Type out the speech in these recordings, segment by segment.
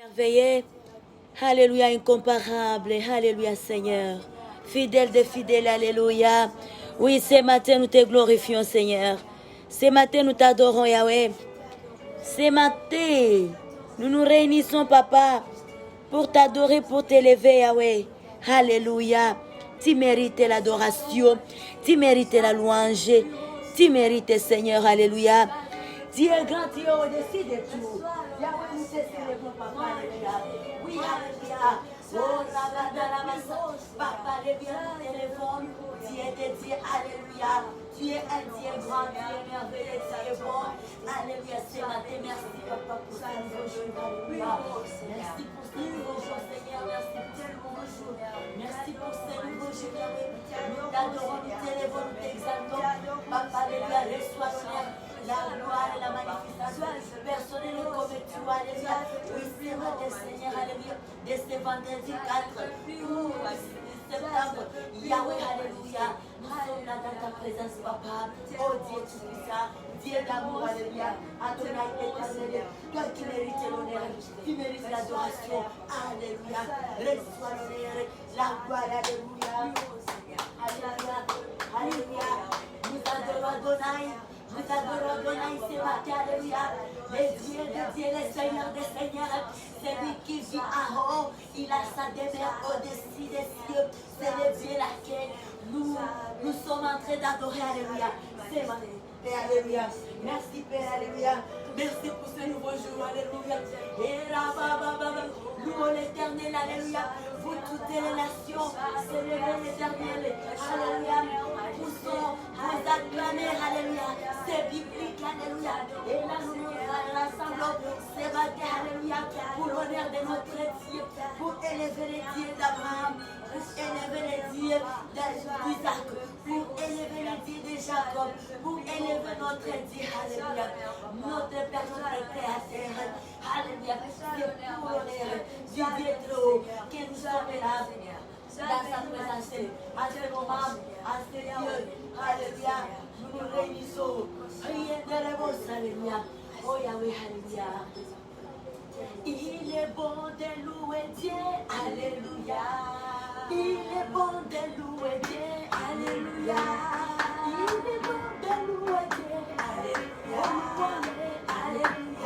Merveilleux. Alléluia, incomparable. Alléluia, Seigneur. Fidèle de fidèles, alléluia. Oui, ce matin, nous te glorifions, Seigneur. Ce matin, nous t'adorons, Yahweh. Ce matin, nous nous réunissons, Papa, pour t'adorer, pour t'élever, Yahweh. Alléluia. Tu mérites l'adoration. Tu mérites la louange. Tu mérites, Seigneur. Alléluia. Tu es grand, tu es au-dessus de tout. Yahweh, nous te célébrons, Papa. Alléluia. Oui, Alléluia. Oh, Papa, les biens, nous t'élèvons. Tu es de Dieu, Alléluia. Tu es un Dieu grand, tu es merveilleux, tu es bon. Alléluia, ce matin, merci, Papa, pour ce nouveau jour. Alléluia. Merci pour ce nouveau jour, Seigneur. Merci pour ce nouveau jour. Merci pour ce nouveau jour, Yahweh. Nous t'adorons, nous t'élèvons, nous t'exaltons. Papa, Alléluia, reçois la gloire et la magnificence. Personne n'est comme tu, Alléluia. Oui, c'est vrai, Seigneur, Alléluia. De ce vendredi 4 septembre, Yahweh, Alléluia. Nous sommes là dans ta présence, Papa. Oh Dieu tout-puissant, Dieu d'amour, Alléluia. Adonai éternel, toi qui mérites l'honneur, qui mérites l'adoration. Alléluia. Reçois l'honneur, la gloire, Alléluia. Alléluia. Alléluia. Nous adorons Adonai. Nous adorons Adonai ce matin, Alléluia. Le Dieu de Dieu, le Seigneur des Seigneurs, celui qui vit en haut, il a sa demeure au-dessus des cieux. C'est le Dieu laquelle nous sommes en train d'adorer, Alléluia. C'est ma Père, Alléluia. Merci Père, Alléluia. Merci pour ce nouveau jour, Alléluia. Et là, louons l'Éternel, Alléluia. Vous toutes les nations, célébrez l'Éternel, Alléluia. Vous acclamez, Alléluia. C'est biblique, Alléluia. Et là, nous nous rassemblons ce matin, Alléluia, pour l'honneur de notre Dieu, pour élever les dieux d'Abraham, pour élever les dieux d'Isaac, pour élever les dieux de Jacob, pour élever notre Dieu, Alléluia. Notre Père, notre Créateur, Alléluia. C'est pour l'honneur du Dieu trop haut que nous sommes là. Dans sa présence, à ce moment, à ce lieu, Alléluia, nous nous réunissons. Rien de réponse, Alléluia. Oh Yahweh, Alléluia. Il est bon de louer Dieu, Alléluia. Il est bon de louer Dieu, Alléluia. Il est bon de louer Dieu, Alléluia. Alléluia.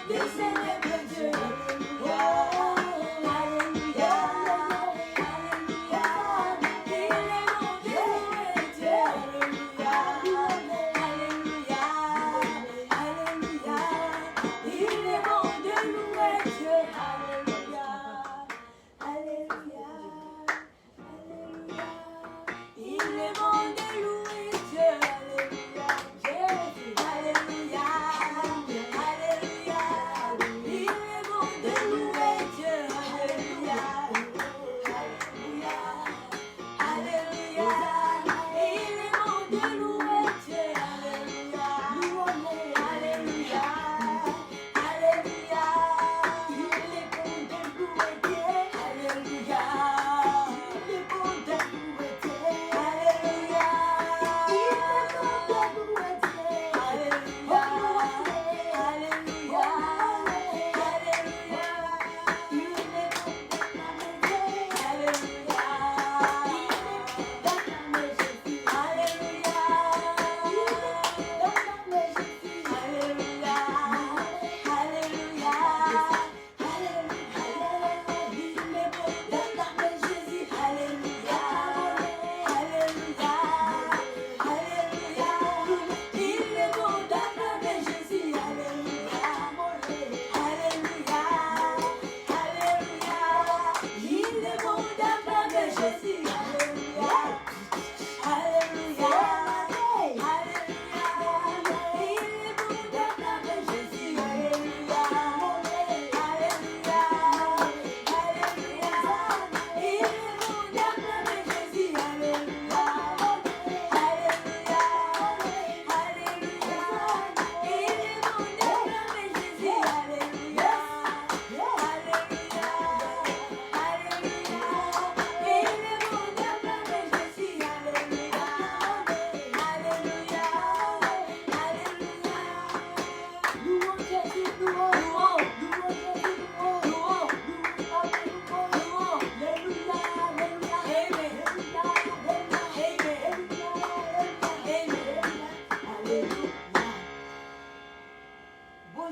This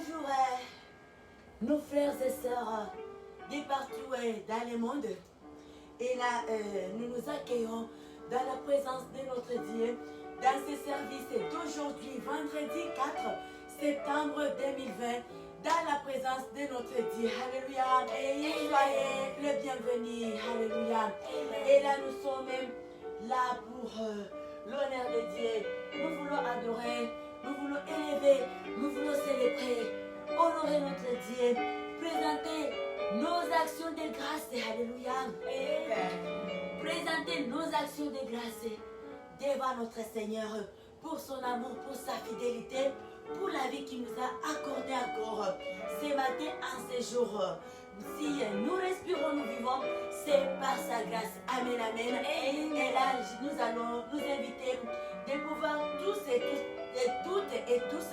Bonjour, nos frères et sœurs de partout dans le monde. Et là, nous nous accueillons dans la présence de notre Dieu dans ce service d'aujourd'hui, vendredi 4 septembre 2020, dans la présence de notre Dieu. Alléluia. Et soyez le bienvenu. Alléluia. Et là, nous sommes là pour l'honneur de Dieu. Nous voulons adorer, nous voulons élever, nous voulons célébrer, honorer notre Dieu, présenter nos actions de grâce. Alléluia. Présenter nos actions de grâce devant notre Seigneur pour son amour, pour sa fidélité, pour la vie qu'il nous a accordée encore ce matin en ce jour. Si nous respirons, nous vivons, c'est par sa grâce. Amen, amen. Et là, nous allons nous inviter de pouvoir tous et tous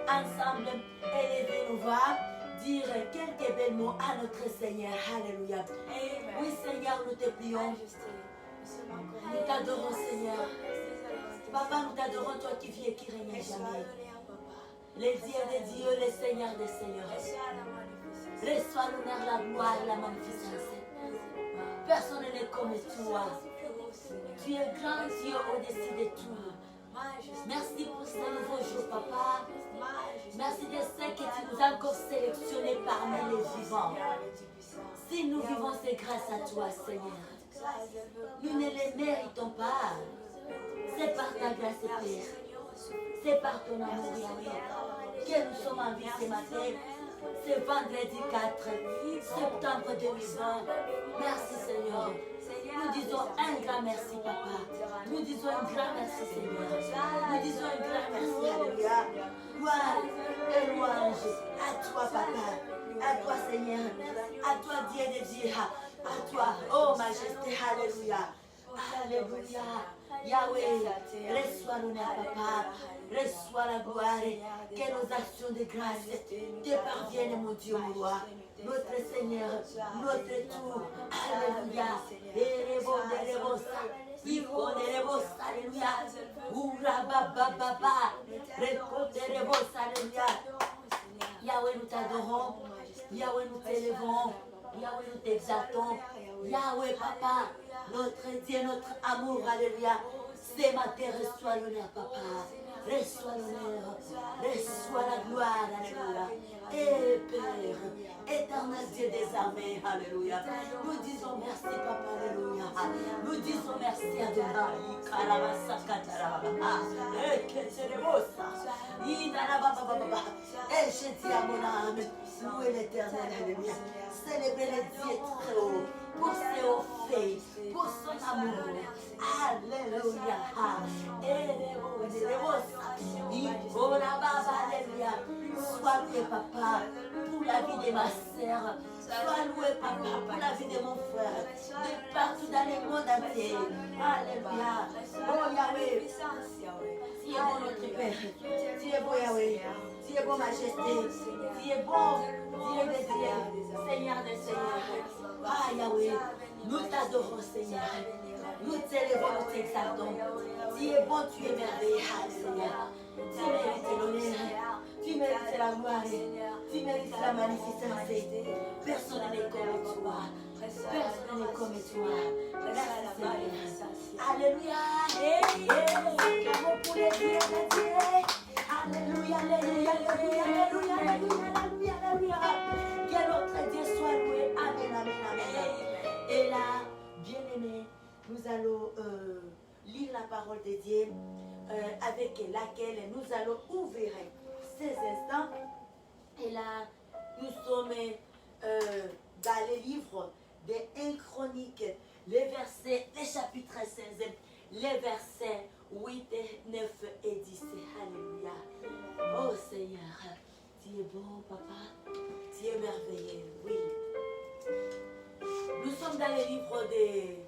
ensemble élever nos voix, dire quelques belles mots à notre Seigneur. Alléluia. Oui, Seigneur, nous te prions. Nous t'adorons, Seigneur. Papa, nous t'adorons, toi qui vis et qui règnes à jamais. Les dieux des dieux, les seigneurs des seigneurs. Reçois l'honneur, la gloire et la magnificence. Personne n'est comme toi. Tu es grand Dieu au-dessus de tout. Merci pour ce nouveau jour, Papa. Merci de ce que tu nous as encore sélectionnés parmi les vivants. Si nous vivons, c'est grâce à toi, Seigneur. Nous ne les méritons pas. C'est par ta grâce, Père. C'est par ton amour, Yahweh, que nous sommes en vie ce matin. C'est vendredi 4 septembre 2020. Merci, Seigneur. Nous disons un grand merci, Papa. Nous disons un grand merci, Seigneur. Nous disons un grand merci, Alléluia. Gloire et louange à toi, Papa. À toi, Seigneur. À toi, Dieu de Dieu. À toi, oh Majesté. Alléluia. Alléluia. Yahweh, reçois l'honneur, Papa. Reçois la gloire. Que nos actions de grâce te parviennent, mon Dieu, mon roi. Notre Seigneur, notre tout. Alléluia. Alléluia. Alléluia. Yahweh, nous t'adorons. Yahweh, nous t'élevons. Yahweh, nous t'exaltons. Yahweh, Papa, notre Dieu, notre amour. Alléluia. Ce matin, reçois l'honneur, Papa. Reçois l'honneur. Reçois la gloire. Alléluia. Et Père, éternel Dieu des armées. Alléluia. Nous disons merci, Papa. Alléluia. Nous disons merci, Adonai. Et je dis à mon âme, louez l'Éternel. Alléluia. Célébrez le Dieu très haut pour ses hauts faits, pour son amour. Alléluia. Alléluia. Sois loué, Papa, pour la vie de ma sœur. Sois loué, Papa, pour la vie de mon frère. De partout dans le monde entier. Alléluia. Oh Yahweh. Tu es bon, notre Père. Tu es bon, Yahweh. Tu es bon, Majesté. Tu es bon, Dieu des dieux, Seigneur des seigneurs. Ah, Yahweh, nous t'adorons, Seigneur. Nous t'élevons, nous t'exaltons. Tu es bon, tu es merveilleux, Seigneur. Tu mérites l'honneur. Tu mérites la gloire. Tu mérites la magnificence. Personne n'est comme toi. Personne n'est comme toi. Merci, Seigneur. Alléluia. Pour les dieux des dieux. Alléluia, alléluia, alléluia, alléluia, alléluia, alléluia, alléluia. Que notre Dieu soit loué. Amen, amen, amen. Et là, bien-aimés, nous allons lire la parole de Dieu avec laquelle nous allons ouvrir ces instants. Et là, nous sommes dans le livre des 1 Chroniques, les versets, les chapitres 16, les versets 8, 9 et 10. Alléluia. Oh Seigneur, tu es bon, Papa. Tu es merveilleux. Oui. Nous sommes dans le livre des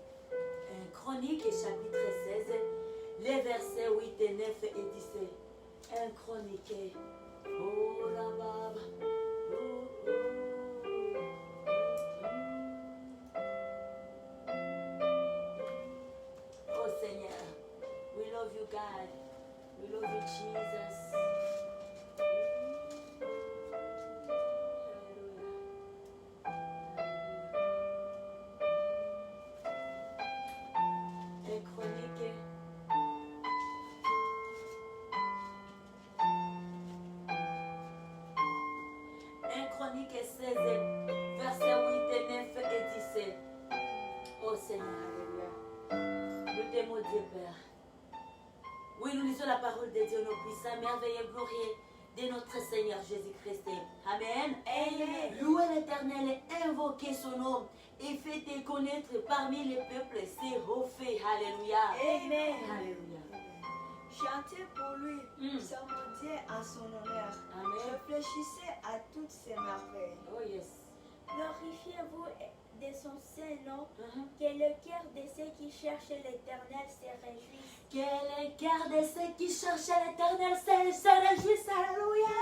Chroniques, chapitre 16, les versets 8, 9 et 10. 1 Chronique. Oh la baba. Oh Seigneur. We love you, God. We love you, Jesus. et 16, versets 8 et 9 et 17. Oh Seigneur, alléluia. Nous t'aimons Dieu Père. Oui, nous lisons la parole de Dieu, nos puissants, merveilleux, glorieux de notre Seigneur Jésus-Christ. Amen. Amen. Louez l'Éternel et invoquez son nom et faites connaître parmi les peuples ses hauts faits. Alléluia. Amen. Alléluia. Chantez pour lui, psalmodiez à son honneur. Amen. Réfléchissez à toutes ses merveilles. Oh yes. Glorifiez-vous de son saint nom, Uh-huh. que le cœur de ceux qui cherchent l'Éternel se réjouisse. Que le cœur de ceux qui cherchent l'Éternel se réjouissent. Alléluia.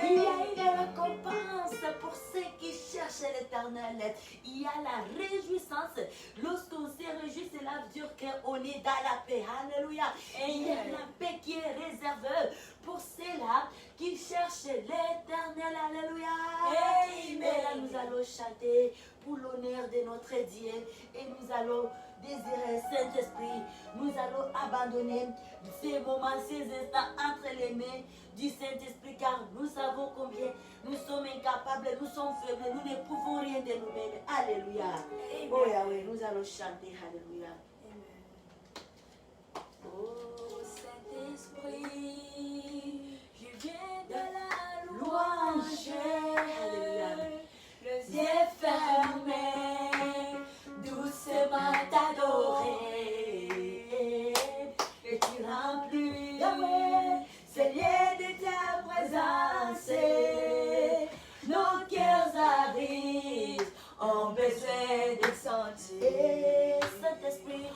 Il y a une récompense pour ceux qui cherchent l'Éternel. Il y a la réjouissance. Lorsqu'on se réjouit, cela veut dire qu'on est dans la paix. Alléluia. Et il y a la paix qui est réservée pour ceux-là qui cherchent l'Éternel. Alléluia. Amen. Et là, nous allons chanter pour l'honneur de notre Dieu. Et nous allons désirer Saint-Esprit. Nous allons abandonner ces moments, ces instants entre les mains du Saint-Esprit, car nous savons combien nous sommes incapables, nous sommes faibles, nous ne pouvons rien de nous-mêmes. Alléluia. Oh Yahweh, nous allons chanter. Alléluia. Oh Saint-Esprit, je viens de la louange. Alléluia. Les yeux fermés, doucement t'adorer. Et tu remplis, Yahweh, ce lieu de ta présence. Nos cœurs avides ont besoin de sentir. Saint-Esprit,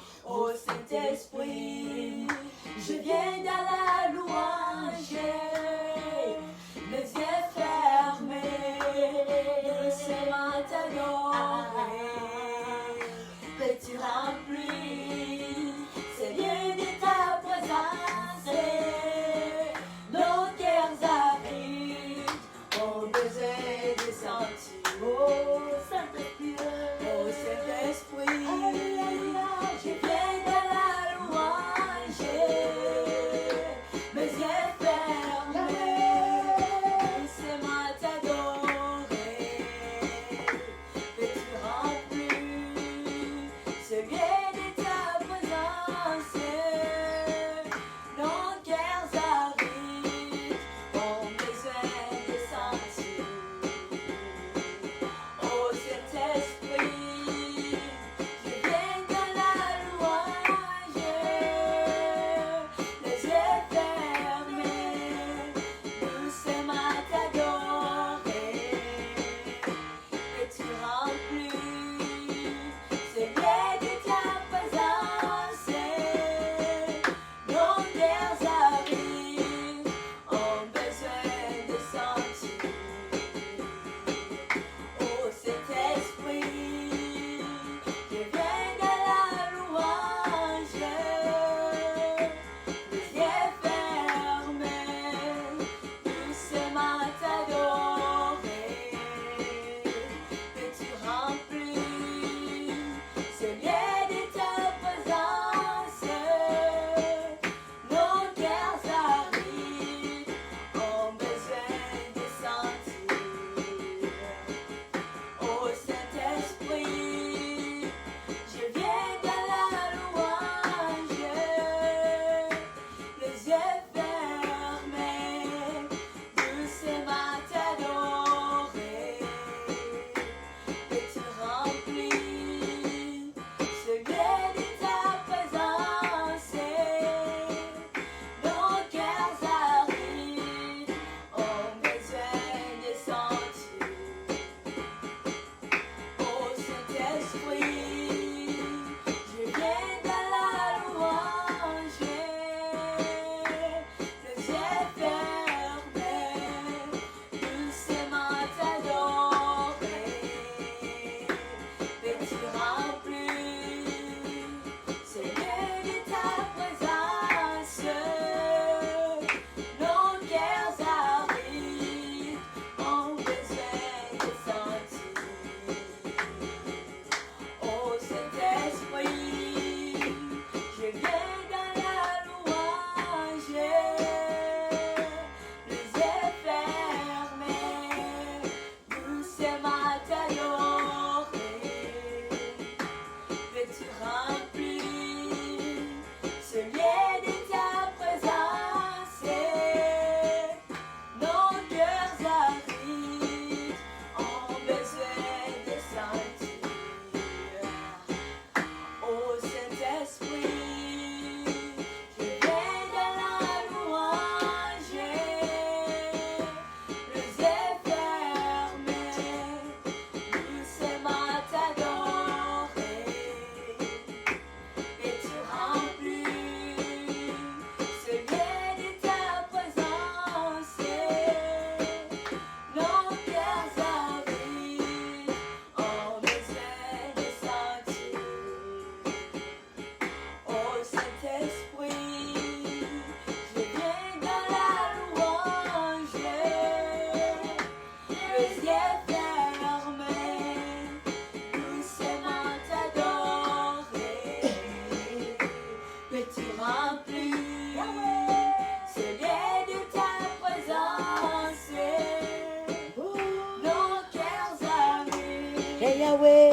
Yahweh.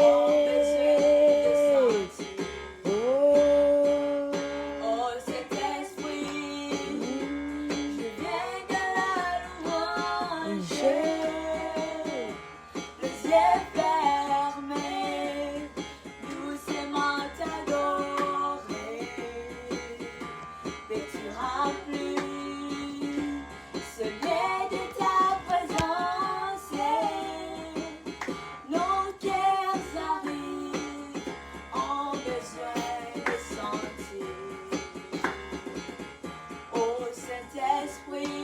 Oh, Saint-Esprit, je viens de la louange. Les yeux fermés, doucement t'adorer. Peux-tu remplir ce lieu de ta présence? Nos cœurs arrivent, ont besoin de sentir. Oh Saint-Esprit,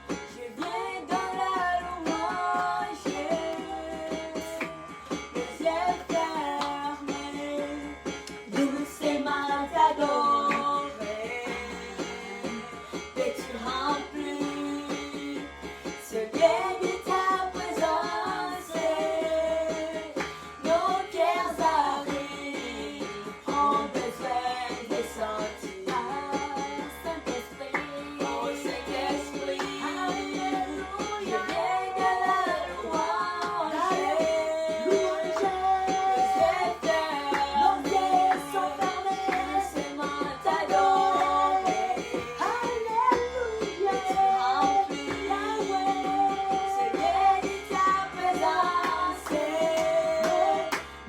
je viens dans la louange. Les yeux fermés, doucement t'adorer. Peux-tu remplir ce lieu de ta présence? Nos cœurs arrivent, ont besoin de sentir. Saint-Esprit, Oh Saint-Esprit, je viens de la louange. Les yeux fermés, doucement t'adorer. Alléluia. Ce lieu de ta présence,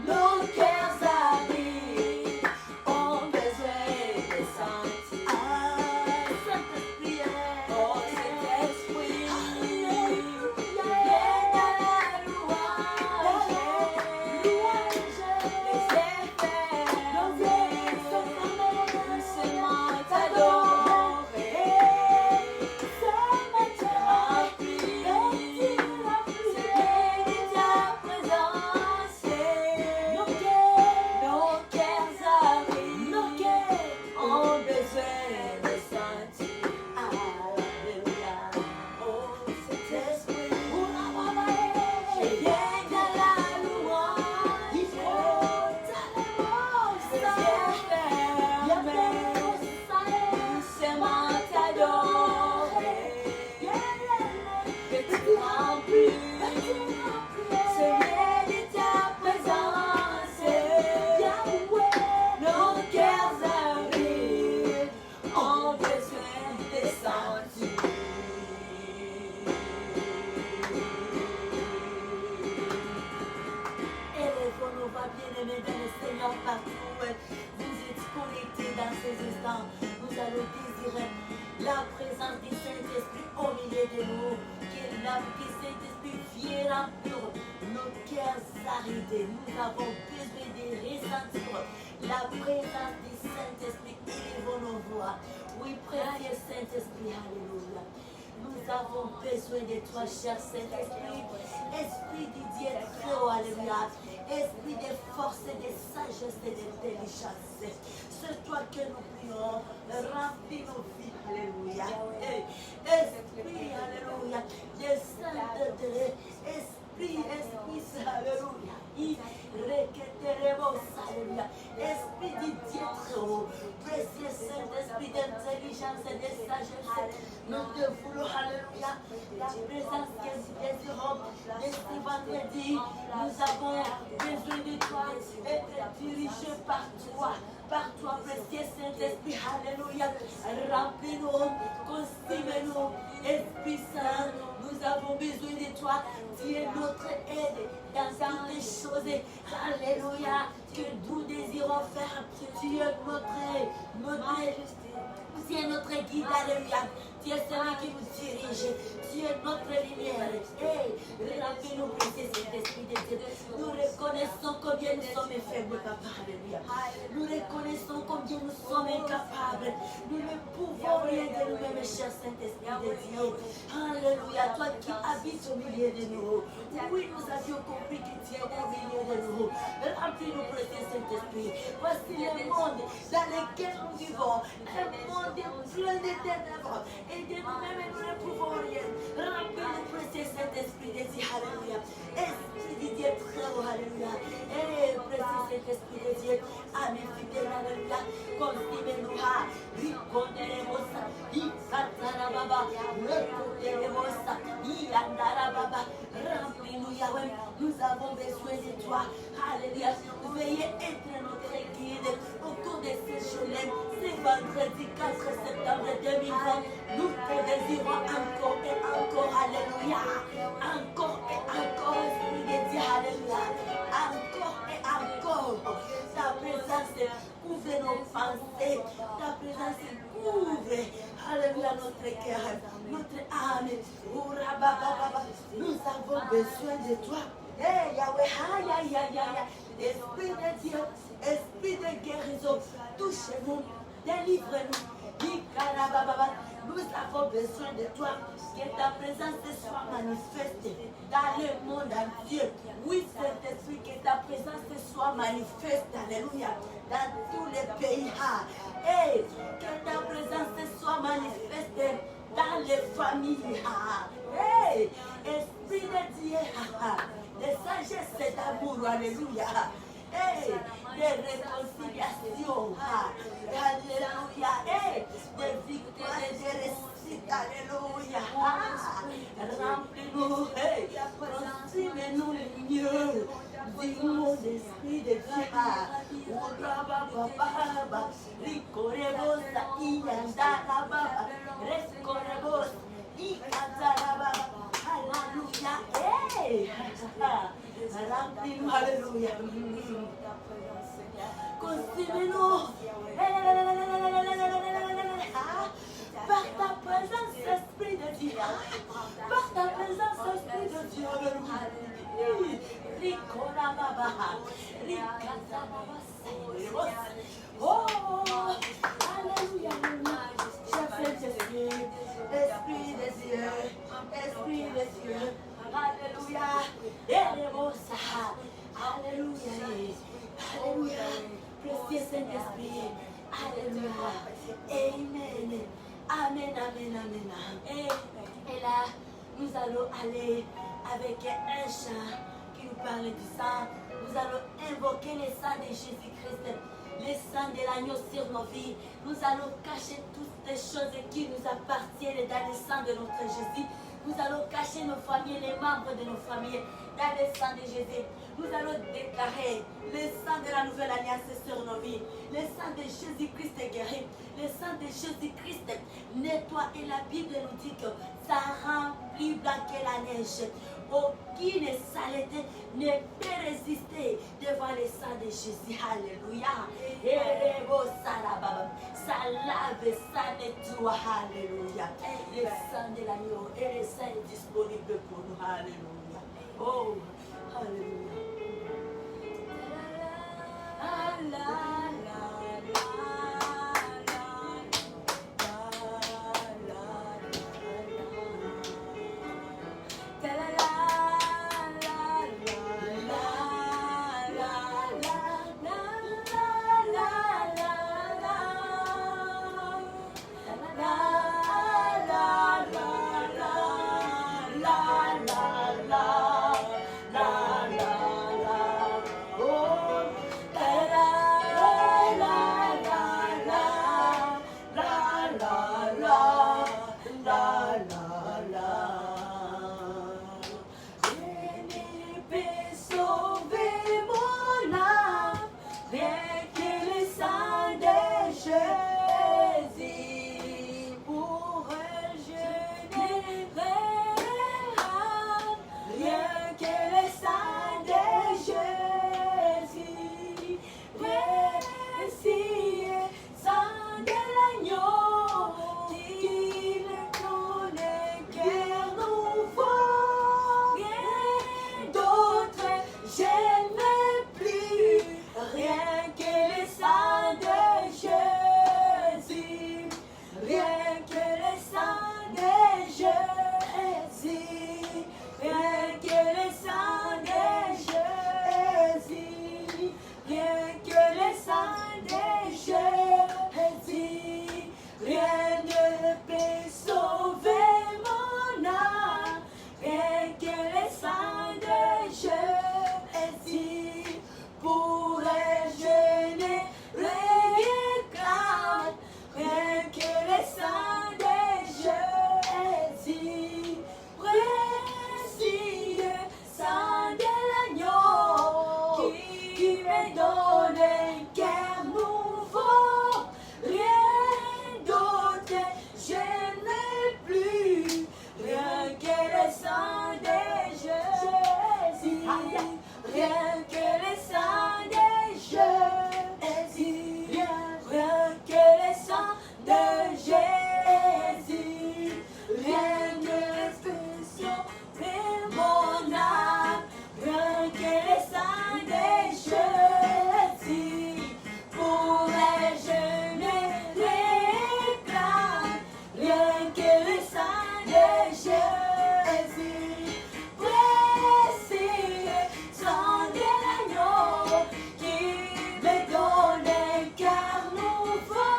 nos cœurs arrivent, ont besoin de sentir. Saint-Esprit, Oh Saint-Esprit, je viens de la louange. Les yeux fermés, doucement t'adorer. Élève-nous, va bien-aimés dans le Seigneur partout. Vous êtes connectés dans ces instants. Nous allons désirer la présence du Saint-Esprit au milieu de nous. Que Saint-Esprit vienne remplir nos cœurs aridés. Nous avons besoin de ressentir la présence du Saint-Esprit. Élevons nos voix. Oui, précieux Saint-Esprit, alléluia. Nous avons besoin de toi, cher Saint-Esprit. Esprit du Dieu très haut, alléluia. Esprit de force, de sagesse et d'intelligence. C'est toi que nous prions. Remplis nos vies, alléluia. Esprit, alléluia. De sainteté. Esprit, alléluia. Alléluia. Esprit du Dieu très haut. Précieux Saint-Esprit d'intelligence et de sagesse. Nous te voulons, alléluia, la présence que nous désirons de ce vendredi. Nous avons besoin de toi et être dirigés par toi, précieux Saint-Esprit, alléluia. Remplis-nous, consume-nous, Esprit Saint, nous avons besoin de toi. Tu es notre aide dans toutes les choses, alléluia, que nous désirons faire. Tu es tu es notre guide, alléluia. Tu es celui qui nous dirige. Tu es notre lumière. Remplis-nous, précieux Saint-Esprit de Dieu. Nous reconnaissons combien nous sommes faibles, papa, alléluia. Nous reconnaissons combien nous sommes incapables. Nous ne pouvons rien de nous-mêmes, cher Saint-Esprit de Dieu. Alléluia, toi qui habites au milieu de nous. Oui, nous avions compris que tu es au milieu de nous. Remplis-nous, précieux Saint-Esprit. Voici le monde dans lequel nous vivons. Un monde plein de ténèbres. Et de nous-mêmes, nous ne pouvons rien. Remplis-nous, précieux Saint-Esprit de Dieu. Alléluia. Esprit de Dieu, très haut, alléluia. Et précieux Saint-Esprit de Dieu, amis fidèles, alléluia. Consume-nous, riconderemos, Icatarababa, reconderemos, Iandarababa. Remplis-nous, Yahweh, nous avons besoin de toi. Alléluia. Veuillez être notre guide au cours de ces journées. C'est vendredi 4 septembre 2020. Nous te désirons encore et encore. Alléluia. Encore et encore, Esprit de Dieu. Alléluia. Encore et encore. Ta présence couvre nos pensées. Ta présence couvre, alléluia, notre cœur, notre âme. Nous avons besoin de toi. Hey, Yahweh, aïe, aïe, aïe, aïe. Esprit de Dieu, esprit de guérison, touche-nous, délivre-nous. Nous avons besoin de toi, que ta présence soit manifeste dans le monde entier. Oui, Saint-Esprit, que ta présence soit manifeste, alléluia, dans tous les pays. Et que ta présence soit manifeste dans les familles. Hey, Esprit de Dieu, de sagesse et d'amour, alléluia. Hey, de réconciliation, alléluia. Hey, de victoire et de réussite, alléluia. Remplis-nous, hey, transmets-nous le mieux du monde, Esprit de Dieu. Ricorebosa, Iyandarababa, Rescorebosa, Ikandarababa. Alléluia. Hey! Remplis-nous, alléluia. Consume-nous. Par ta présence, Esprit de Dieu. Par ta présence, Esprit de Dieu. Ricorababa. Ricatababa. Oh! Alléluia. Saint-Esprit, Esprit de Dieu, Esprit de Dieu, alléluia, alléluia, alléluia, précieux Saint-Esprit, alléluia, amen, amen, amen, amen, et là, nous allons aller avec un chant qui nous parle du sang, nous allons invoquer le sang de Jésus-Christ, le sang de l'agneau sur nos vies. Nous allons cacher toutes les choses qui nous appartiennent dans le sang de notre Jésus. Nous allons cacher nos familles, les membres de nos familles dans le sang de Jésus. Nous allons déclarer le sang de la nouvelle alliance sur nos vies. Le sang de Jésus-Christ est guéri. Le sang de Jésus-Christ nettoie. Et la Bible nous dit que ça rend plus blanc que la neige. Aucune saleté ne peut résister devant le sang de Jésus. Alléluia. Ça lave, ça nettoie. Alléluia. Le sang de l'agneau et le sang est disponible pour nous. Alléluia. Oh, alléluia. Oh, sang de Jésus, rien que le sang de Jésus, rien que le sang de Jésus, rien que l'expression de mon âme, rien que le sang de Jésus, pour elle je me réclame, rien que le sang de Jésus, précieux sang de l'agneau qui me donne un cœur nouveau,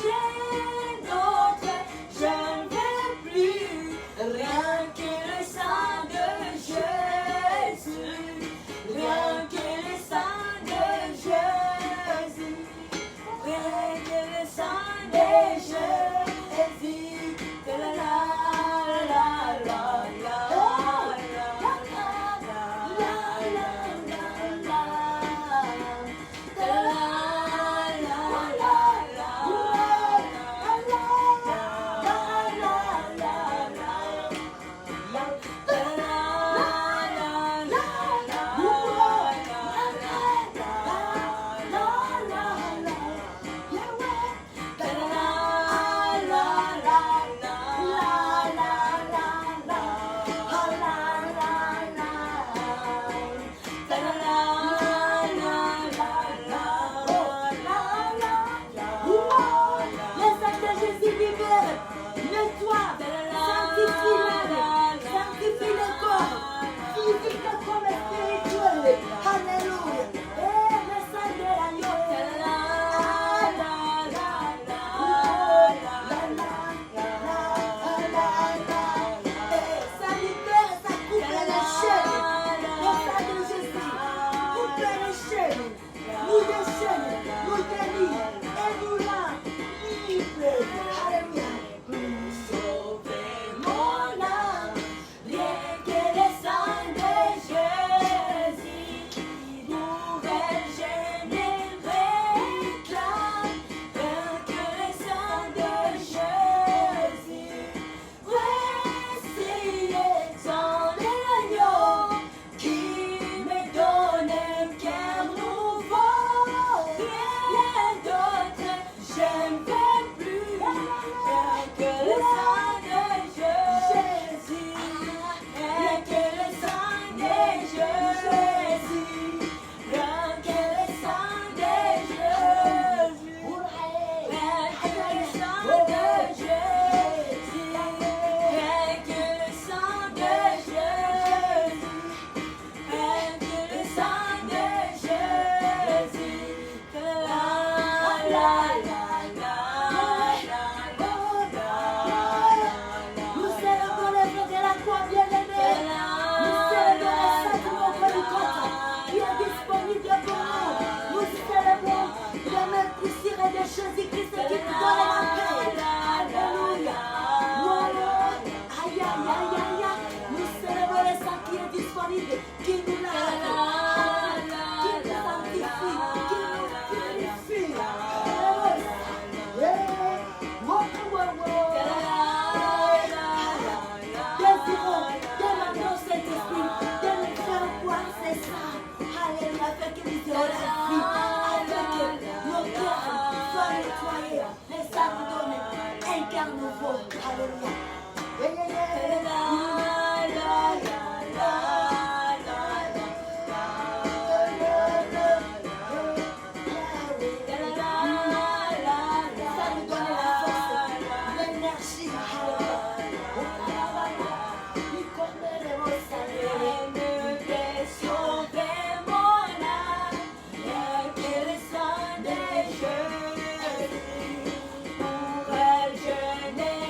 rien d'autre je ne veux plus, rien que le sang de Jésus, rien que le sang de Jésus, rien que le sang de Jésus, la la la la la Pour elle, je n'ai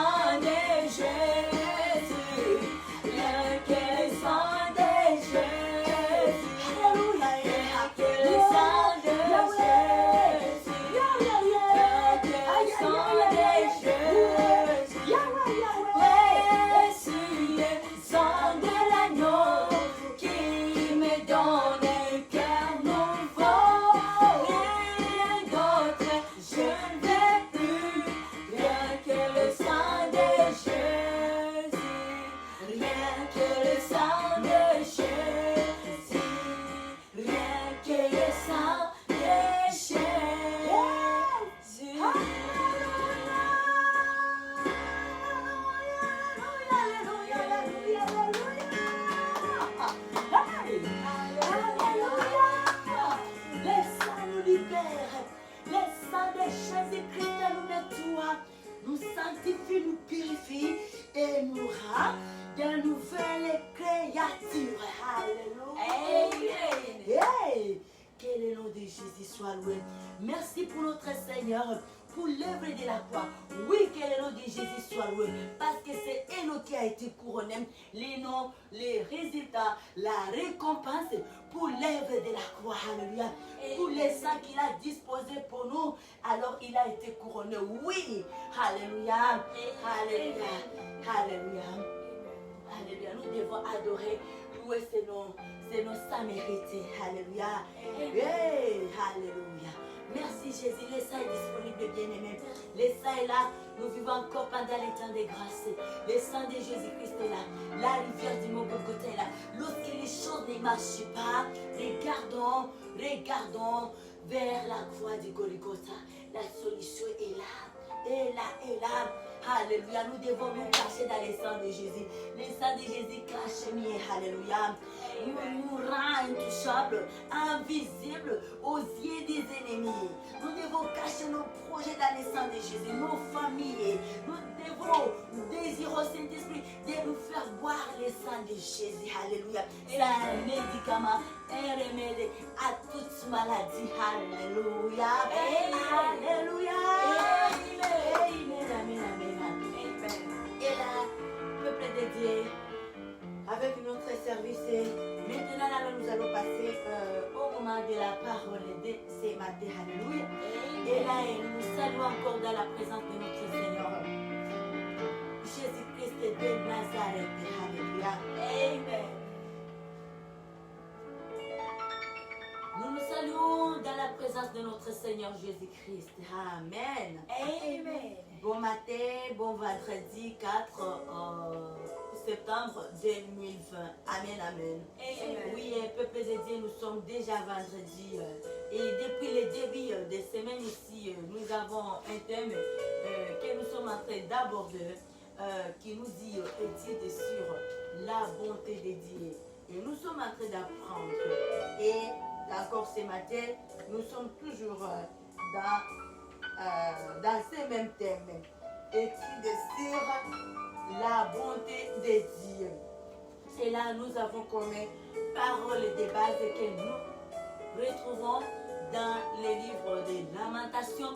sang de Jésus, rien que le sang de Jésus. Alléluia. Rien que le sang de Jésus, rien que le sang de Jésus. Jésus, le sang de l'agneau qui me donne un cœur nouveau. Rien d'autre, je ne veux plus. Rien que le sang de Jésus. Rien que le sang de Jésus. Rien que le sang de Jésus. Alléluia, alléluia, alléluia. Le sang nous libère. Le sang de Jésus-Christ nous nettoie, nous sanctifie, nous purifie et nous rend de nouvelles créatures. Alléluia. Hey. Que le nom de Jésus soit loué. Merci pour notre Seigneur, pour l'œuvre de la croix. Oui, que le nom de Jésus soit loué. Parce que c'est Enoch qui a été couronné. Les noms, les résultats, la récompense pour l'œuvre de la croix. Alléluia. Pour les saints qu'il a disposés pour nous. Alors il a été couronné. Oui. Alléluia. Alléluia. Alléluia. Alléluia. Nous devons adorer, louer ces noms sans mériter. Alléluia. Hey, alléluia. Merci Jésus. Le sang est disponible, bien-aimé. Le sang est là. Nous vivons encore pendant les temps de grâce. Le sang de Jésus-Christ est là. La rivière du Mont Golgotha est là. Lorsque les choses ne marchent pas, regardons vers la croix du Golgotha. La solution est là. Et là, et là. Alléluia. Nous devons nous cacher dans le sang de Jésus. Le sang de Jésus cache mieux. Alléluia. Nous rend intouchables, invisibles aux yeux des ennemis. Nous devons cacher nos projets dans le sang de Jésus, nos familles. Nous devons désirer au Saint-Esprit de nous faire boire le sang de Jésus. Alléluia. C'est un médicament, un remède à toute maladie. Alléluia. Alléluia. Amen. Amen. Et là, peuple de Dieu, avec notre service, maintenant là, nous allons passer au moment de la parole de ce matin. Alléluia. Et là, nous saluons encore dans la présence de notre Seigneur Jésus-Christ de Nazareth. Alléluia. Amen. Nous nous saluons dans la présence de notre Seigneur Jésus-Christ. Amen. Amen. Bon matin, bon vendredi 4 septembre 2020. Amen, amen. Amen. Oui, peuple de Dieu, nous sommes déjà vendredi. Et depuis le début de semaine ici, nous avons un thème que nous sommes en train d'aborder qui nous dit étude sur la bonté de Dieu. Et nous sommes en train d'apprendre. Et encore ce matin, nous sommes toujours dans ce même thème. Étude sur la bonté de Dieu. Et là, nous avons comme parole de base que nous retrouvons dans le livre de Lamentation.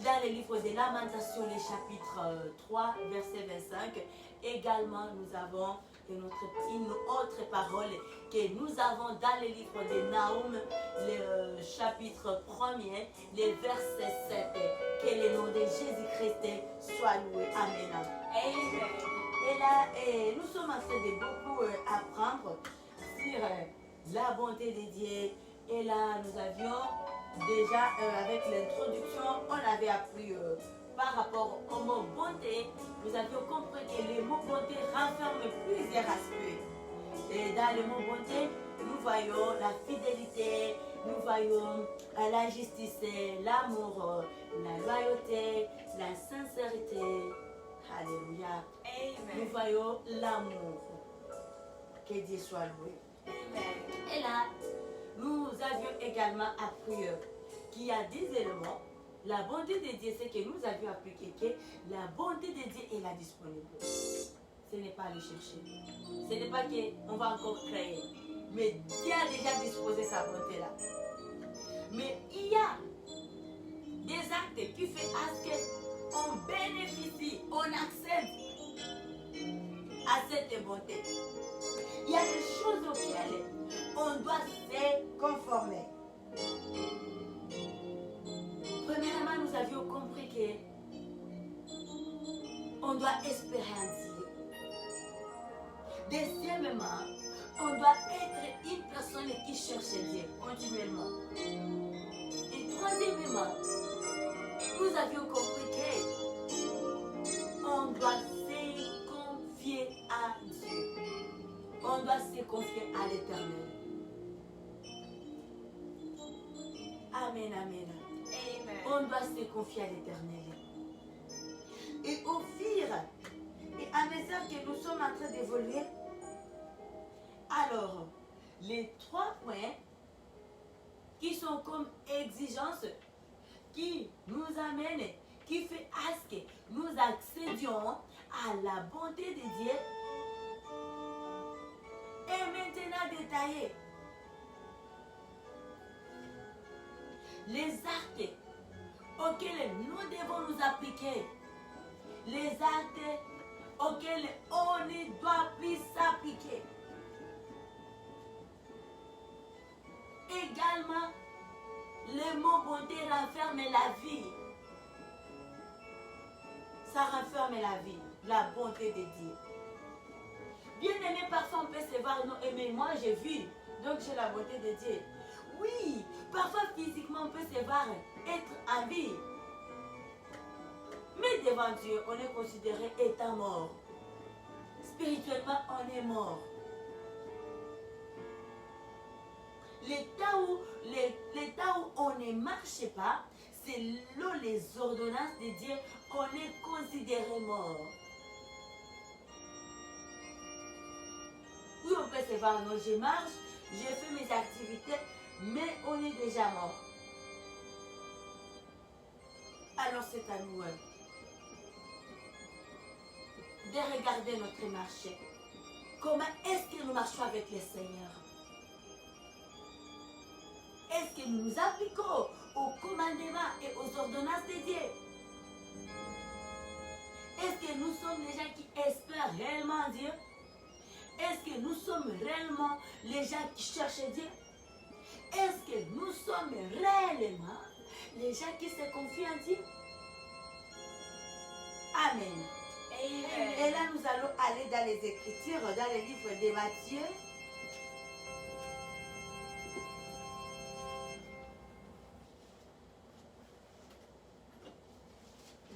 Dans le livre de Lamentation, le chapitre 3, verset 25. Également, nous avons une autre parole que nous avons dans le livre de Nahum, le chapitre 1er, le verset 7. Que le nom de Jésus-Christ soit loué. Amen. Amen. Et là, nous sommes en train de beaucoup apprendre sur la bonté de Dieu. Et là, nous avions déjà, avec l'introduction, on avait appris par rapport au mot bonté. Nous avions compris que le mot bonté renferme plusieurs aspects. Et dans le mot bonté, nous voyons la fidélité, nous voyons la justice, l'amour, la loyauté, la sincérité. Alléluia. Amen. Nous voyons l'amour. Que Dieu soit loué. Amen. Et là, nous avions également appris qu'il y a des éléments. La bonté de Dieu, c'est que nous avions appris que la bonté de Dieu est là disponible. Ce n'est pas aller chercher. Ce n'est pas qu'on va encore créer. Mais Dieu a déjà disposé sa bonté là. Mais il y a des actes qui font à ce que on bénéficie, on accède à cette bonté. Il y a des choses auxquelles on doit se conformer. Premièrement, nous avions compris que on doit espérer en Dieu. Deuxièmement, on doit être une personne qui cherche Dieu continuellement. Et troisièmement, nous avions compris qu'on doit se confier à Dieu. On doit se confier à l'Éternel. Amen, amen. Amen. On doit se confier à l'Éternel. Et au fur et à mesure que nous sommes en train d'évoluer, alors, les 3 points qui sont comme exigences, qui nous amènent, qui fait à ce que nous accédions à la bonté de Dieu, est maintenant détaillé. Les actes auxquels nous devons nous appliquer, les actes auxquels on ne doit plus s'appliquer. Également, le mot bonté renferme la vie. Ça renferme la vie, la bonté de Dieu. Bien aimé, parfois on peut se voir, non, mais moi j'ai vu, donc j'ai la bonté de Dieu. Oui, parfois physiquement on peut se voir être en vie. Mais devant Dieu, on est considéré étant mort. Spirituellement, on est mort. L'état où on ne marche pas, selon les ordonnances de Dieu, on est considéré mort. Oui, on peut se voir, non, je marche, je fais mes activités, mais on est déjà mort. Alors c'est à nous de regarder notre marché. Comment est-ce que nous marchons avec le Seigneur? Est-ce que nous nous appliquons aux commandements et aux ordonnances de Dieu? Est-ce que nous sommes les gens qui espèrent réellement en Dieu? Est-ce que nous sommes réellement les gens qui cherchent Dieu? Est-ce que nous sommes réellement les gens qui se confient en Dieu? Amen. Amen. Et là, nous allons aller dans les Écritures, dans le livre de Matthieu.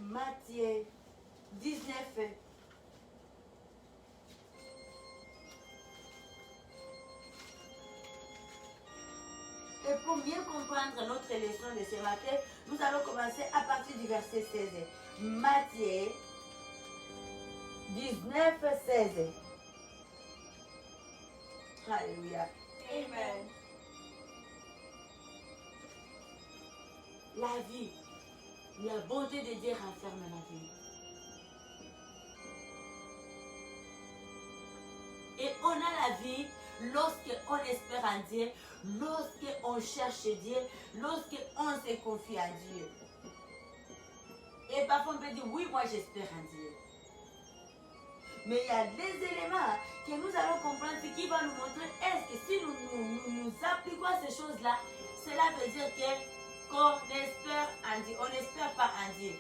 Matthieu 19. Et pour mieux comprendre notre leçon de ce matin, nous allons commencer à partir du verset 16. Matthieu 19, 16. Alléluia. Amen. La vie, la bonté de Dieu renferme la vie. Et on a la vie lorsqu'on espère en Dieu, lorsqu'on cherche Dieu, lorsqu'on se confie à Dieu. Et parfois on peut dire, oui, moi j'espère en Dieu. Mais il y a des éléments que nous allons comprendre, ce qui va nous montrer, est-ce que si nous appliquons à ces choses-là, cela veut dire qu'on espère en Dieu, on n'espère pas en Dieu.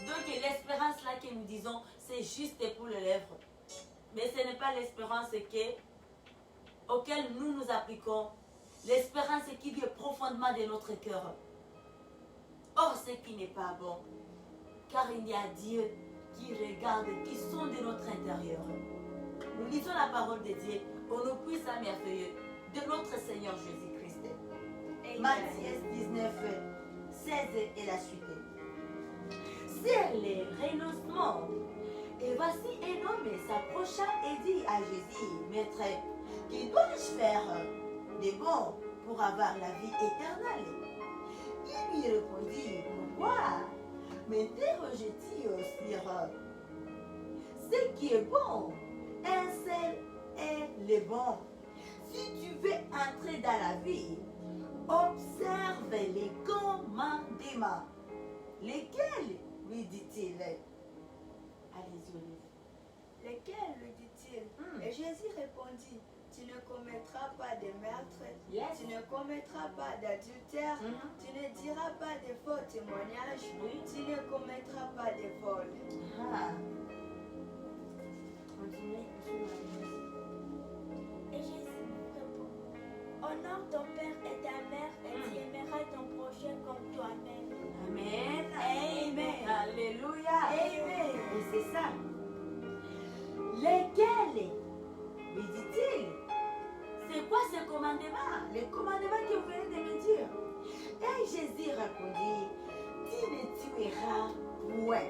Donc l'espérance là que nous disons, c'est juste pour les lèvres. Mais ce n'est pas l'espérance auquel nous nous appliquons. L'espérance qui vient profondément de notre cœur. Or, ce qui n'est pas bon. Car il y a Dieu qui regarde, qui sonde de notre intérieur. Nous lisons la parole de Dieu au nom puissant merveilleux de notre Seigneur Jésus-Christ. Matthieu 19, 16 et la suite. C'est les renoncements. Et voici un homme s'approcha et dit à Jésus, Maître, que dois-je faire de bon pour avoir la vie éternelle? Il lui répondit, pourquoi m'interroges-tu sur ce qui est bon? Un seul est le bon. Si tu veux entrer dans la vie, observe les commandements. Lesquels? lui dit-il? Allez-y, Olive. Lesquels lui dit-il? Et Jésus répondit, tu ne commettras pas de meurtre, Yes. tu ne commettras pas d'adultère, tu ne diras pas de faux témoignages, Oui. tu ne commettras pas de vol. Ah. Continuez. Et Jésus répond, honore ton père et ta mère et tu aimeras ton prochain comme toi-même. Amen. Amen. Alléluia. Amen. Et c'est ça. Lesquels, lui dit-il? C'est quoi ce commandement? Le commandement que vous venez de me dire. Et Jésus répondit, tu ne tueras point.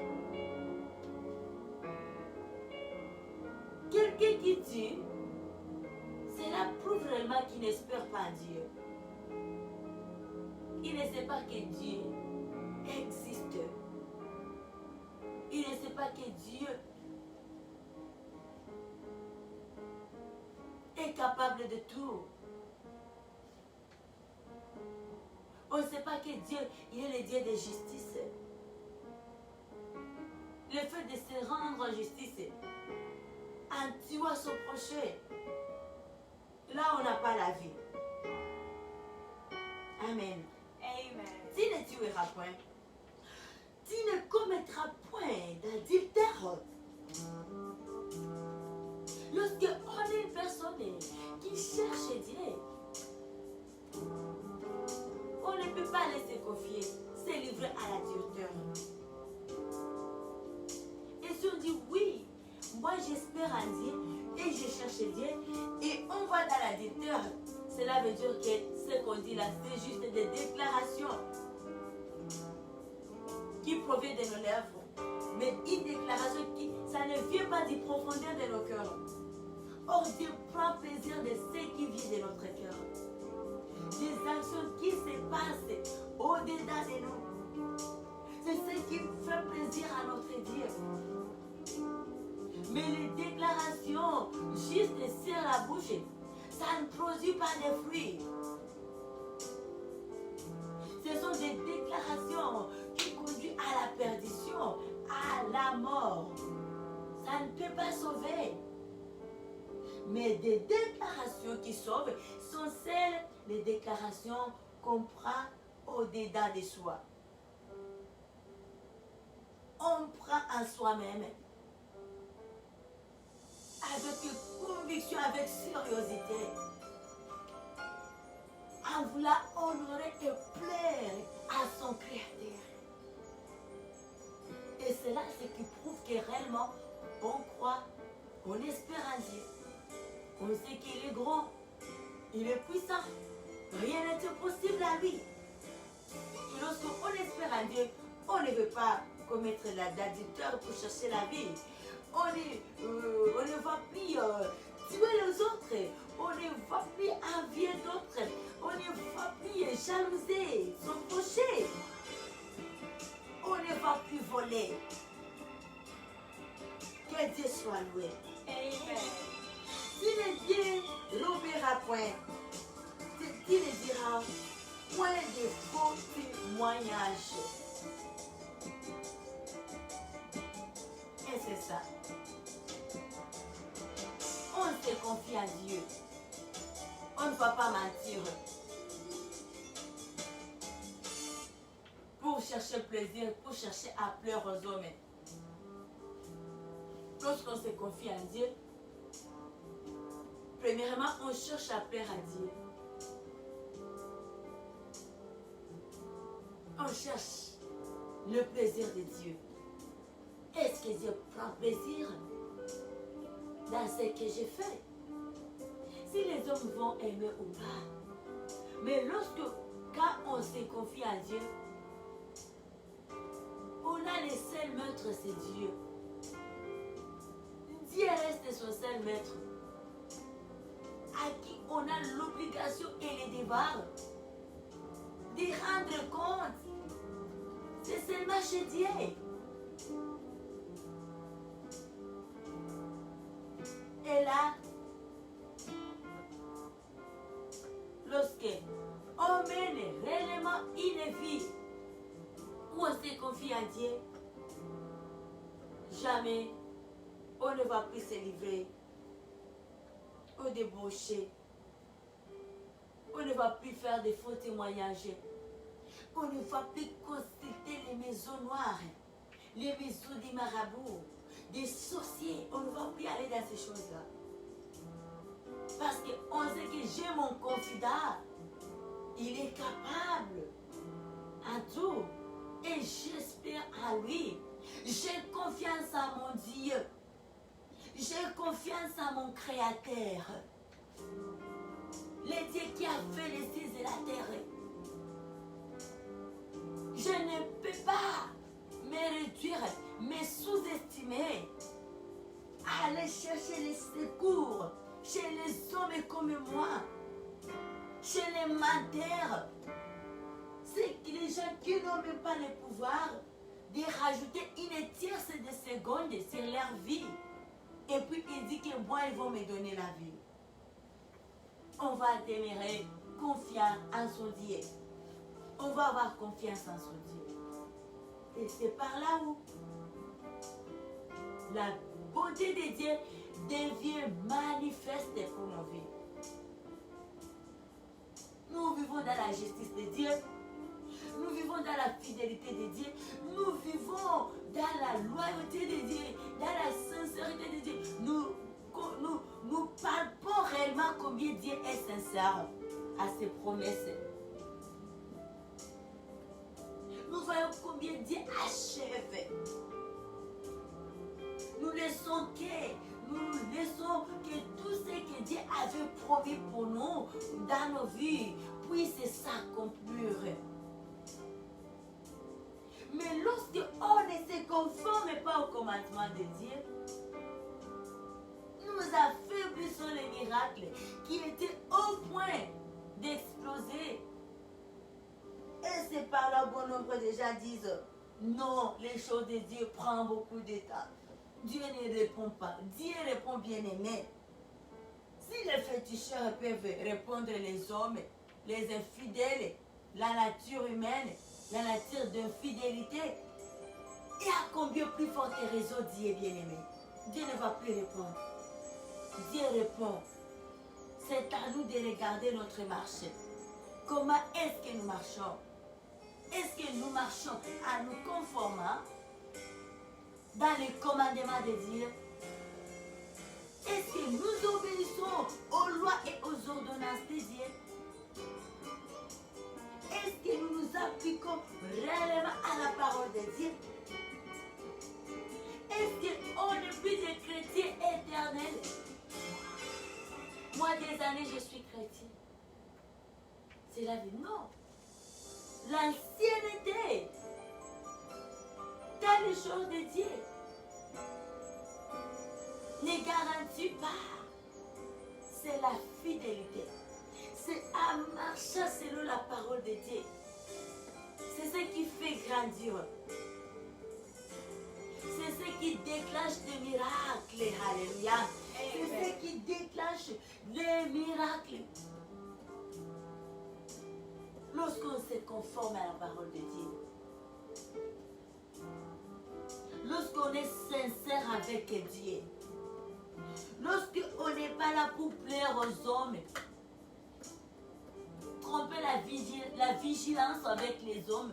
Quelqu'un qui tue, cela prouve réellement qu'il n'espère pas en Dieu. Il ne sait pas que Dieu existe. Il ne sait pas que Dieu est capable de tout. On ne sait pas que Dieu, il est le Dieu de justice. Le fait de se rendre en justice, en tuant son prochain, là on n'a pas la vie. Amen. Amen. Tu ne tueras point. Tu ne commettras point d'adultère. Lorsque on est une personne qui cherche Dieu, on ne peut pas laisser confier, se livrer à l'adultère. Et si on dit oui, moi j'espère en Dieu et je cherche Dieu et on va dans l'adultère, cela veut dire que ce qu'on dit là, c'est juste des déclarations qui proviennent de nos lèvres. Mais une déclaration qui, ça ne vient pas du profondeur de nos cœurs. Or, Dieu prend plaisir de ce qui vient de notre cœur. Des actions qui se passent au-dedans de nous. C'est ce qui fait plaisir à notre Dieu. Mais les déclarations juste sur la bouche, ça ne produit pas de fruits. Ce sont des déclarations qui conduisent à la perdition, à la mort. Ça ne peut pas sauver. Mais des déclarations qui sauvent sont celles, les déclarations qu'on prend au-dedans de soi. On prend en soi-même avec conviction, avec sérieuxité, en voulant honorer et plaire à son Créateur. Et c'est là ce qui prouve que réellement on croit, on espère en Dieu. On sait qu'il est grand, il est puissant, rien n'est impossible à lui. Et lorsqu'on espère en Dieu, on ne veut pas commettre l'adultère pour chercher la vie. On ne va plus tuer les autres, on ne va plus envier d'autres, on ne va plus jalouser son prochain, on ne va plus voler. Que Dieu soit loué. Amen. Tu ne dérobera point, tu ne diras point de faux témoignages. Et c'est ça. On se confie à Dieu. On ne va pas mentir. Pour chercher plaisir, pour chercher à plaire aux hommes. Lorsqu'on se confie à Dieu, premièrement, on cherche à plaire à Dieu. On cherche le plaisir de Dieu. Est-ce que Dieu prend plaisir dans ce que j'ai fait? Si les hommes vont aimer ou pas. Mais quand on se confie à Dieu, on a le seul maître, c'est Dieu. Dieu reste son seul maître, à qui on a l'obligation et le devoir de rendre compte. C'est seulement chez Dieu. Et là, lorsque on mène réellement une vie où on se confie à Dieu, jamais on ne va plus se livrer au débauché. On ne va plus faire de faux témoignages. On ne va plus consulter les maisons noires, les maisons des marabouts, des sorciers. On ne va plus aller dans ces choses-là. Parce qu'on sait que j'ai mon confident. Il est capable à tout. Et j'espère à lui. J'ai confiance en mon Dieu. J'ai confiance en mon Créateur. Le Dieu qui a fait les cieux et la terre. Je ne peux pas me réduire, me sous-estimer. Aller chercher les secours chez les hommes comme moi. Chez les menteurs. C'est que les gens qui n'ont même pas le pouvoir de rajouter une tierce de seconde sur leur vie. Et puis il dit que moi, ils vont me donner la vie. On va demeurer confiant en son Dieu. On va avoir confiance en son Dieu. Et c'est par là où la bonté de Dieu devient manifeste pour nos vies. Nous vivons dans la justice de Dieu. Nous vivons dans la fidélité de Dieu. Nous vivons dans la loyauté de Dieu, dans la sincérité de Dieu. Nous palpons réellement combien Dieu est sincère à ses promesses. Nous voyons combien Dieu achève. Nous laissons que tout ce que Dieu avait promis pour nous dans nos vies puisse s'accomplir. Mais lorsque on ne se conforme pas au commandement de Dieu, nous affaiblissons les miracles qui étaient au point d'exploser. Et c'est par là bon nombre de gens disent non, les choses de Dieu prennent beaucoup de temps. Dieu ne répond pas. Dieu répond bien aimé. Si les féticheurs peuvent répondre les hommes, les infidèles, la nature humaine, la nature d'infidélité, et à combien plus forte raison Dieu est bien aimé. Dieu ne va plus répondre. Dieu répond. C'est à nous de regarder notre marché. Comment est-ce que nous marchons? Est-ce que nous marchons en nous conformant dans les commandements de Dieu? Est-ce que nous obéissons aux lois et aux ordonnances de Dieu? Est-ce que nous nous appliquons réellement à la parole de Dieu? Est-ce qu'on est plus des chrétiens éternels? Moi, des années, je suis chrétien. C'est la vie. Non. L'ancienneté dans les choses de Dieu ne garantit pas. C'est la fidélité. C'est à marcher selon la parole de Dieu. C'est ce qui fait grandir. C'est ce qui déclenche des miracles. Alléluia. C'est ce qui déclenche les miracles. Lorsqu'on se conforme à la parole de Dieu. Lorsqu'on est sincère avec Dieu. Lorsqu'on n'est pas là pour plaire aux hommes. Tromper la vigilance avec les hommes.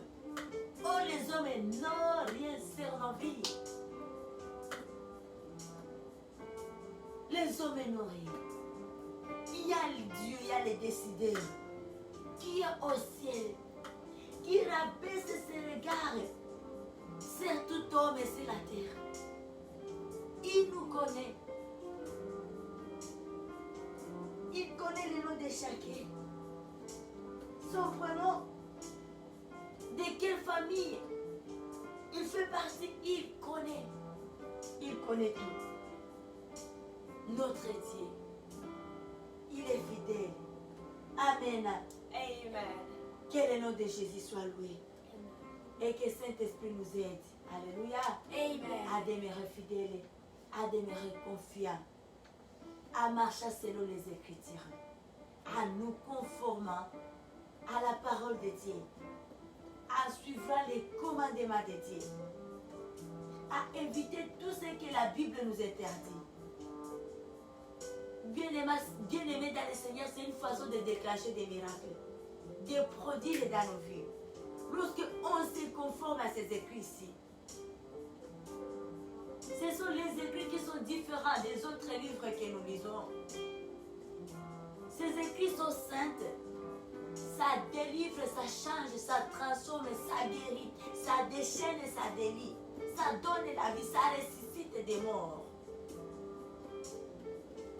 Oh, les hommes n'ont rien sur nos vies. Les hommes n'ont rien. Il y a le Dieu, il y a les décideurs qui est au ciel, qui rabaisse ses regards sur tout homme et sur la terre. Il nous connaît. Il connaît le nom de chacun. Son prénom, de quelle famille il fait partie, il connaît. Il connaît tout. Notre Dieu, il est fidèle. Amen. Amen. Que le nom de Jésus soit loué. Et que Saint-Esprit nous aide. Alléluia. Amen. À demeurer fidèles, à demeurer confiants, à marcher selon les Écritures, à nous conformant à la parole de Dieu, à suivre les commandements de Dieu. à éviter tout ce que la Bible nous interdit. Bien-aimés dans le Seigneur, c'est une façon de déclencher des miracles, des prodiges dans nos vies. Lorsque on se conforme à ces écrits-ci, ce sont les écrits qui sont différents des autres livres que nous lisons. Ces écrits sont saints. Ça délivre, ça change, ça transforme, ça guérit, ça déchaîne, ça délie. Ça donne la vie, ça ressuscite des morts.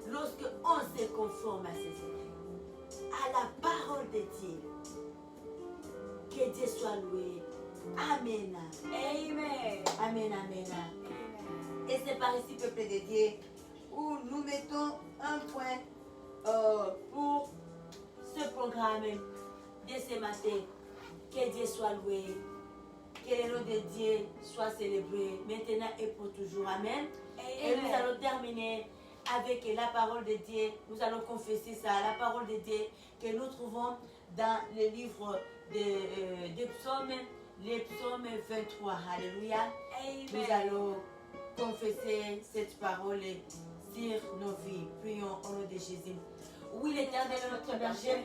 Lorsque on se conforme à ces écrits, à la parole de Dieu, que Dieu soit loué. Amen. Amen. Amen, amen. Et c'est par ici, peuple de Dieu, où nous mettons un point pour ce programme de ce matin. Que Dieu soit loué. Que le nom de Dieu soit célébré maintenant et pour toujours. Amen. Et nous allons terminer avec la parole de Dieu. Nous allons confesser ça, la parole de Dieu que nous trouvons dans le livre des psaumes, les psaumes 23. Alléluia. Amen. Nous allons confesser cette parole sur nos vies. Prions au nom de Jésus. Oui, l'Éternel est notre berger.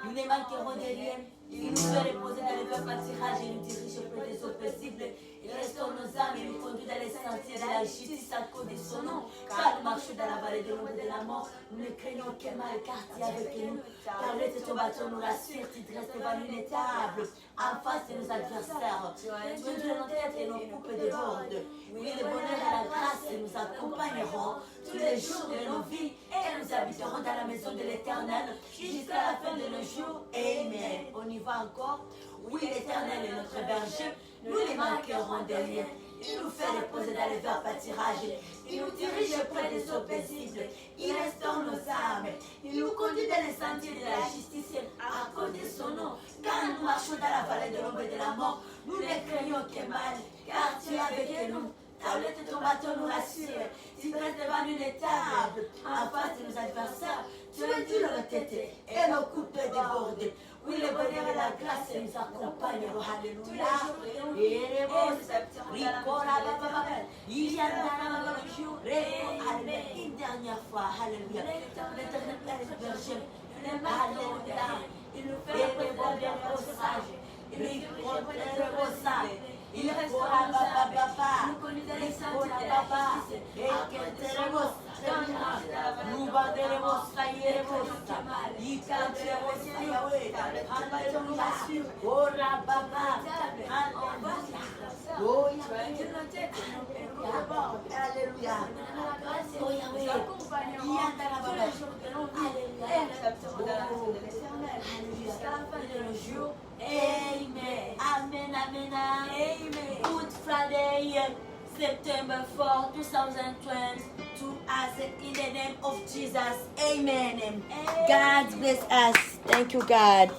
Nous ne manquerons de rien. Il nous fait reposer dans le verts pâtirages et nous dirige auprès des eaux paisibles. Il restaure nos âmes et nous conduit dans les sentiers de la justice à cause de son nom. Car nous marchons dans la vallée de l'ombre de la mort. Nous ne craignons aucun mal car tu es avec nous. Car l'aide de ton bâton nous rassure. Tu dresses devant nous une table en face de nos adversaires. Tu conduis nos têtes et nos coupes débordent. Oui, le bonheur et la grâce nous accompagneront tous les jours de nos vies et nous habiterons dans la maison de l'Éternel jusqu'à la fin de nos jours. Amen. On y va encore. Oui, l'Éternel est notre berger. Nous ne manquerons de rien. Il nous fait reposer dans les verts pâtirages. Il nous dirige près des eaux paisibles. Il restaure nos âmes. Il nous conduit dans les sentiers de la justice à cause de son nom. Quand nous marchons dans la vallée de l'ombre et de la mort, nous ne craignons aucun mal, car tu es avec nous. Ta houlette et ton bâton nous rassurent. Tu dresses devant nous une table en face de nos adversaires. Tu réduis nos têtes et nos coupes débordent. Oui, le bonheur et la grâce nous accompagneront. Alléluia. Une dernière fois. Alléluia. L'Éternel est le berger. Alléluia. Il nous fait le reposage. Il nous fait le reposage. Il restaure papa, nous conduit dans les sentiers de la justice, et que teremos, nous banderemos, sailleremos, y canteremos, Yahweh, alléluia, ora papa, alléluia, oh alléluia, oh Yahweh, yandara alléluia, amen, amen, amen, amen. Good Friday, September 4, 2022, us in the name of Jesus, amen. God bless us. Thank you, God.